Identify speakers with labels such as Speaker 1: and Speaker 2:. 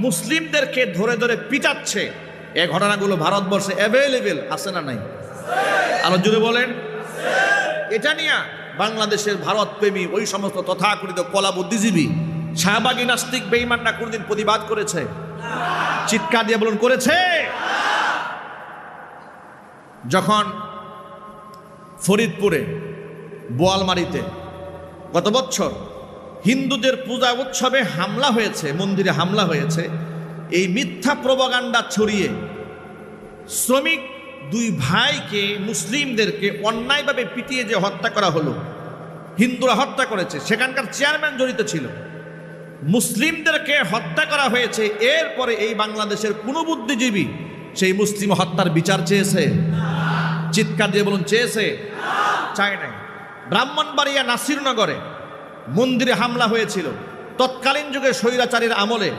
Speaker 1: মুসলিমদেরকে ধরে ধরে পিটাচ্ছে, এই ঘটনাগুলো ভারতবর্ষে অ্যাভেলেবেল আছে না নাই? আরো জোরে বলেন। এটা নিয়ে বাংলাদেশের ভারত প্রেমী ওই সমস্ত তথাকথিত কলা বুদ্ধিজীবী শাহবাগী নাস্তিক বেঈমানরা কোনদিন প্রতিবাদ করেছে? চিৎকার দিয়ে বলুন, করেছে? যখন ফরিদপুরে বোয়ালমারিতে গত বছর হিন্দুদের পূজা উৎসবে হামলা হয়েছে, মন্দিরে হামলা হয়েছে, এই মিথ্যা প্রপাগান্ডা ছড়িয়ে শ্রমিক দুই ভাইকে, মুসলিমদেরকে অন্যায়ভাবে পিটিয়ে যে হত্যা করা হলো, হিন্দুরা হত্যা করেছে, সেখানকার চেয়ারম্যান জড়িত ছিল, মুসলিমদেরকে হত্যা করা হয়েছে। এরপরে এই বাংলাদেশের কোন বুদ্ধিজীবী সেই মুসলিম হত্যার বিচার চেয়েছে? চিৎকার দিয়ে বলুন, চেয়েছে? চায় নাই। ব্রাহ্মণবাড়িয়া নাসিরনগরে মন্দিরে হামলা হয়েছিল, তৎকালীন যুগে স্বৈরাচারীর আমলে